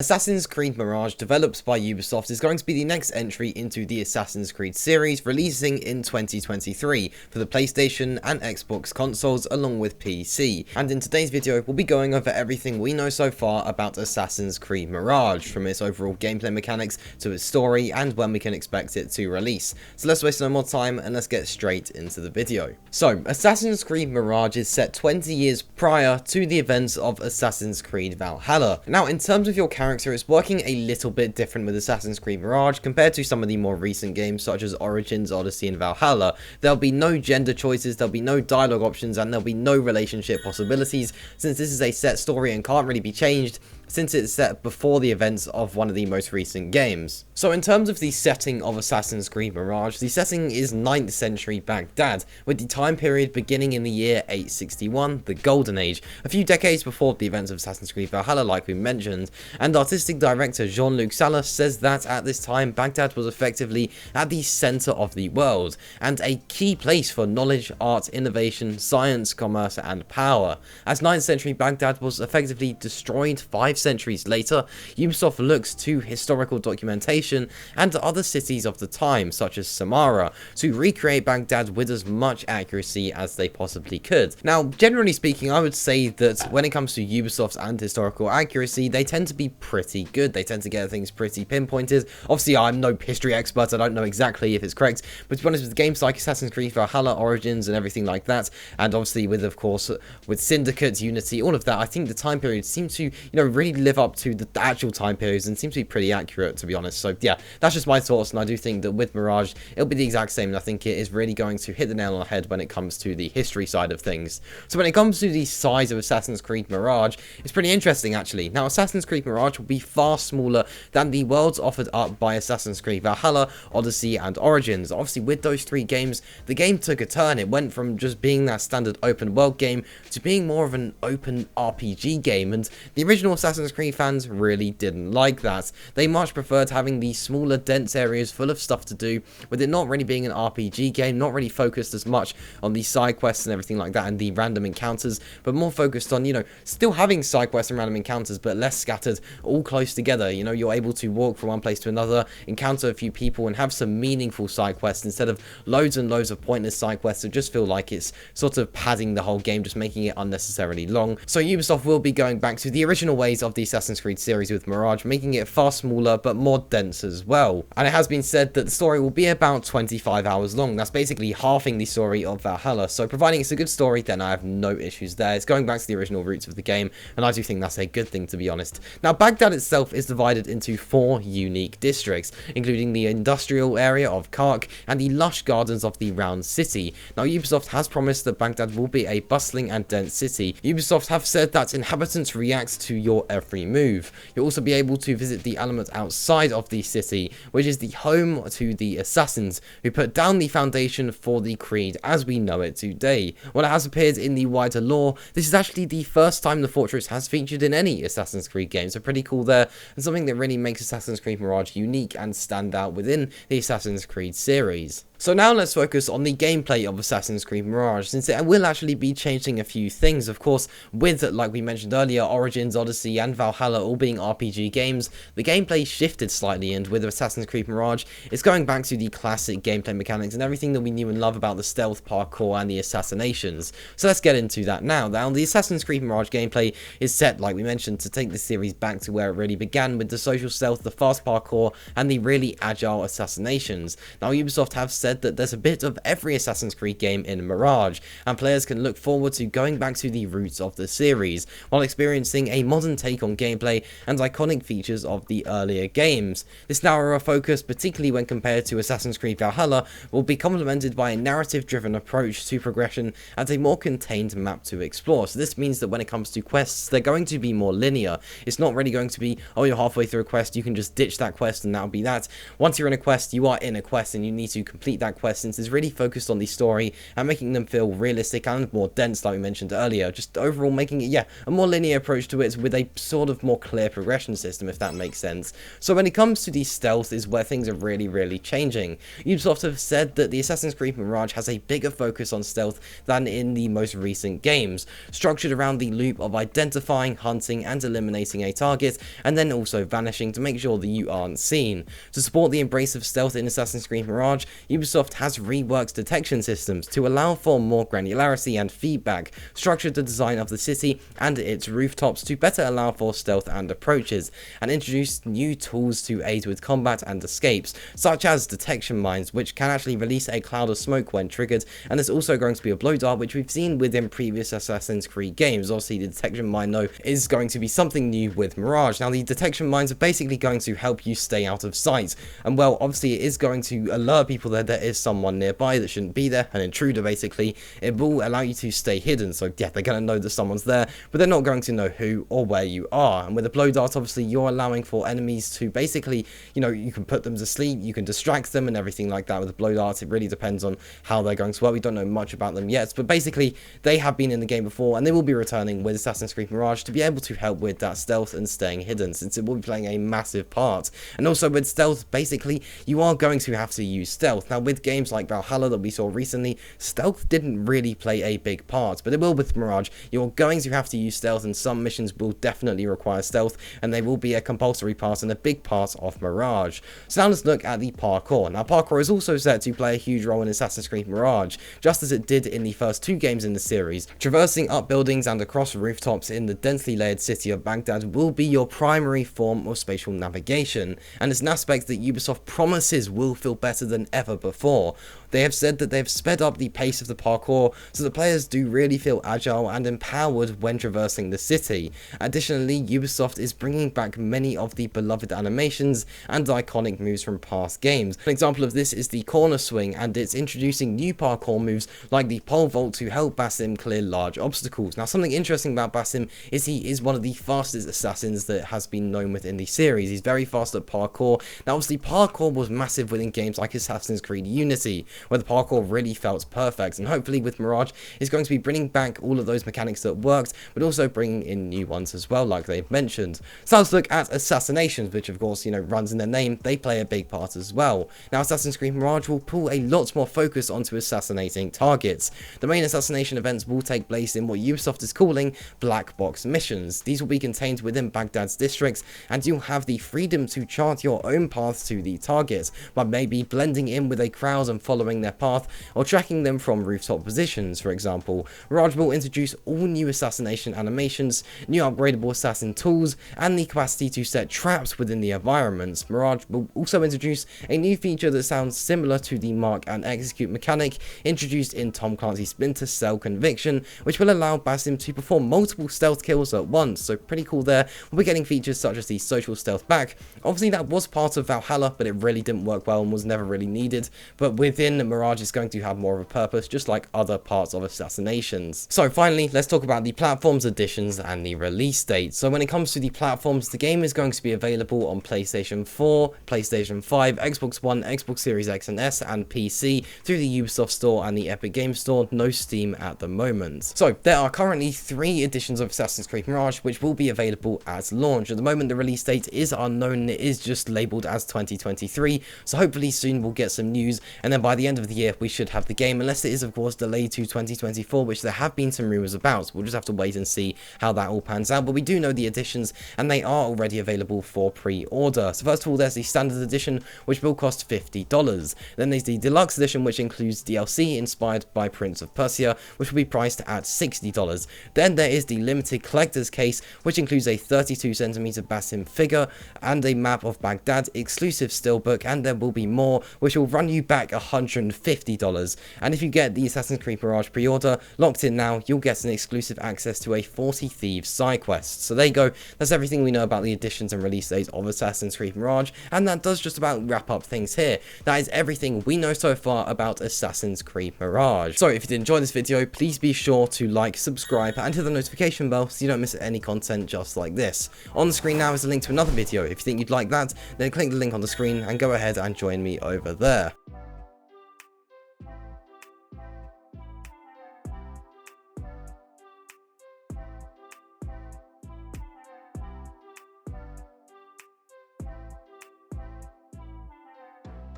Assassin's Creed Mirage, developed by Ubisoft, is going to be the next entry into the Assassin's Creed series, releasing in 2023 for the PlayStation and Xbox consoles along with PC. And in today's video, we'll be going over everything we know so far about Assassin's Creed Mirage, from its overall gameplay mechanics to its story and when we can expect it to release. So let's waste no more time and let's get straight into the video. So, Assassin's Creed Mirage is set 20 years prior to the events of Assassin's Creed Valhalla. Now, in terms of your character, it's working a little bit different with Assassin's Creed Mirage compared to some of the more recent games such as Origins, Odyssey and Valhalla. There'll be no gender choices, there'll be no dialogue options, and there'll be no relationship possibilities, since this is a set story and can't really be changed since it's set before the events of one of the most recent games. So in terms of the setting of Assassin's Creed Mirage, the setting is 9th century Baghdad, with the time period beginning in the year 861, the Golden Age, a few decades before the events of Assassin's Creed Valhalla like we mentioned, and artistic director Jean-Luc Salas says that at this time Baghdad was effectively at the centre of the world, and a key place for knowledge, art, innovation, science, commerce and power. As 9th century Baghdad was effectively destroyed 5 centuries later, Ubisoft looks to historical documentation and other cities of the time, such as Samarra, to recreate Baghdad with as much accuracy as they possibly could. Now, generally speaking, I would say that when it comes to Ubisoft and historical accuracy, they tend to be pretty good. They tend to get things pretty pinpointed. Obviously, I'm no history expert, I don't know exactly if it's correct, but to be honest, with games like Assassin's Creed Valhalla, Origins, and everything like that, and obviously with, of course, with Syndicate, Unity, all of that, I think the time period seems to, really live up to the actual time periods and seems to be pretty accurate, to be honest. So yeah, that's just my thoughts, and I do think that with Mirage, it'll be the exact same, and I think it is really going to hit the nail on the head when it comes to the history side of things. So when it comes to the size of Assassin's Creed Mirage, it's pretty interesting actually. Now, Assassin's Creed Mirage will be far smaller than the worlds offered up by Assassin's Creed Valhalla, Odyssey and Origins. Obviously, with those three games, the game took a turn. It went from just being that standard open world game to being more of an open RPG game, and the original Assassin's Creed fans really didn't like that. They much preferred having these smaller, dense areas full of stuff to do, with it not really being an RPG game, not really focused as much on the side quests and everything like that and the random encounters, but more focused on, still having side quests and random encounters, but less scattered, all close together. You're able to walk from one place to another, encounter a few people, and have some meaningful side quests instead of loads and loads of pointless side quests that just feel like it's sort of padding the whole game, just making it unnecessarily long. So Ubisoft will be going back to the original ways of the Assassin's Creed series with Mirage, making it far smaller but more dense as well. And it has been said that the story will be about 25 hours long. That's basically halving the story of Valhalla, so providing it's a good story, then I have no issues there. It's going back to the original roots of the game, and I do think that's a good thing, to be honest. Now, Baghdad itself is divided into 4 unique districts, including the industrial area of Kark and the lush gardens of the Round City. Now, Ubisoft has promised that Baghdad will be a bustling and dense city. Ubisoft have said that inhabitants react to your every move. You'll also be able to visit the element outside of the city, which is the home to the assassins, who put down the foundation for the Creed as we know it today. While it has appeared in the wider lore, this is actually the first time the fortress has featured in any Assassin's Creed game, so pretty cool there, and something that really makes Assassin's Creed Mirage unique and stand out within the Assassin's Creed series. So now let's focus on the gameplay of Assassin's Creed Mirage, since it will actually be changing a few things. Of course, with, like we mentioned earlier, Origins, Odyssey and Valhalla all being RPG games, the gameplay shifted slightly, and with Assassin's Creed Mirage, it's going back to the classic gameplay mechanics and everything that we knew and love about the stealth, parkour and the assassinations. So let's get into that now. Now, the Assassin's Creed Mirage gameplay is set, like we mentioned, to take the series back to where it really began, with the social stealth, the fast parkour and the really agile assassinations. Now, Ubisoft have said that there's a bit of every Assassin's Creed game in Mirage, and players can look forward to going back to the roots of the series, while experiencing a modern take on gameplay and iconic features of the earlier games. This narrower focus, particularly when compared to Assassin's Creed Valhalla, will be complemented by a narrative-driven approach to progression and a more contained map to explore. So this means that when it comes to quests, they're going to be more linear. It's not really going to be, oh, you're halfway through a quest, you can just ditch that quest and that'll be that. Once you're in a quest, you are in a quest and you need to complete complete that quest, since it's really focused on the story and making them feel realistic and more dense, like we mentioned earlier. Just overall making it, yeah, a more linear approach to it with a sort of more clear progression system, if that makes sense. So when it comes to the stealth is where things are really changing. Ubisoft have said that the Assassin's Creed Mirage has a bigger focus on stealth than in the most recent games, structured around the loop of identifying, hunting and eliminating a target, and then also vanishing to make sure that you aren't seen. To support the embrace of stealth in Assassin's Creed Mirage, Ubisoft has reworked detection systems to allow for more granularity and feedback, structured the design of the city and its rooftops to better allow for stealth and approaches, and introduced new tools to aid with combat and escapes, such as detection mines, which can actually release a cloud of smoke when triggered, and there's also going to be a blow dart, which we've seen within previous Assassin's Creed games. Obviously, the detection mine, though, is going to be something new with Mirage. Now, the detection mines are basically going to help you stay out of sight, and well, obviously, it is going to alert people that there is someone nearby that shouldn't be there, an intruder basically. It will allow you to stay hidden, so yeah, they're going to know that someone's there, but they're not going to know who or where you are. And with a blow dart, obviously, you're allowing for enemies to basically, you know, you can put them to sleep, you can distract them and everything like that with a blow dart. It really depends on how they're going to work. We don't know much about them yet, but basically they have been in the game before and they will be returning with Assassin's Creed Mirage to be able to help with that stealth and staying hidden, since it will be playing a massive part. And also with stealth, basically you are going to have to use stealth. Now with games like Valhalla that we saw recently, stealth didn't really play a big part, but it will with Mirage. You're going to have to use stealth, and some missions will definitely require stealth, and they will be a compulsory part and a big part of Mirage. So now let's look at the parkour. Now parkour is also set to play a huge role in Assassin's Creed Mirage, just as it did in the first two games in the series. Traversing up buildings and across rooftops in the densely layered city of Baghdad will be your primary form of spatial navigation, and it's an aspect that Ubisoft promises will feel better than ever before. They have said that they've sped up the pace of the parkour so that players do really feel agile and empowered when traversing the city. Additionally, Ubisoft is bringing back many of the beloved animations and iconic moves from past games. An example of this is the corner swing, and it's introducing new parkour moves like the pole vault to help Basim clear large obstacles. Now something interesting about Basim is he is one of the fastest assassins that has been known within the series. He's very fast at parkour. Now obviously parkour was massive within games like Assassin's Creed Unity, where the parkour really felt perfect, and hopefully with Mirage is going to be bringing back all of those mechanics that worked, but also bringing in new ones as well, like they've mentioned. So let's look at assassinations, which of course, you know, runs in their name. They play a big part as well. Now Assassin's Creed Mirage will pull a lot more focus onto assassinating targets. The main assassination events will take place in what Ubisoft is calling black box missions. These will be contained within Baghdad's districts, and you'll have the freedom to chart your own path to the target, by maybe blending in with a crowd and following their path, or tracking them from rooftop positions, for example. Mirage will introduce all new assassination animations, new upgradable assassin tools, and the capacity to set traps within the environments. Mirage will also introduce a new feature that sounds similar to the mark and execute mechanic introduced in Tom Clancy's Splinter Cell Conviction, which will allow Basim to perform multiple stealth kills at once. So pretty cool there. We'll be getting features such as the social stealth back. Obviously that was part of Valhalla, but it really didn't work well and was never really needed. But within Mirage, is going to have more of a purpose, just like other parts of assassinations. So finally, let's talk about the platforms, additions, and the release date. So when it comes to the platforms, the game is going to be available on PlayStation 4, PlayStation 5, Xbox One, Xbox Series X and S, and PC through the Ubisoft Store and the Epic Games Store. No Steam at the moment. So there are currently 3 editions of Assassin's Creed Mirage which will be available at launch. At the moment, the release date is unknown. It is just labeled as 2023, so hopefully soon we'll get some news, and then by the end of the year we should have the game, unless it is of course delayed to 2024, which there have been some rumours about. We'll just have to wait and see how that all pans out, but we do know the editions and they are already available for pre-order. So first of all, there's the standard edition, which will cost $50. Then there's the deluxe edition, which includes DLC inspired by Prince of Persia, which will be priced at $60. Then there is the limited collector's case, which includes a 32cm Basim figure and a map of Baghdad, exclusive steelbook, and there will be more, which will run you back $150. And if you get the Assassin's Creed Mirage pre-order locked in now, you'll get an exclusive access to a 40 Thieves side quest. So there you go, that's everything we know about the editions and release dates of Assassin's Creed Mirage, and that does just about wrap up things here. That is everything we know so far about Assassin's Creed Mirage. So if you did enjoy this video, please be sure to like, subscribe, and hit the notification bell so you don't miss any content just like this. On the screen now is a link to another video. If you think you'd like that, then click the link on the screen and go ahead and join me over there.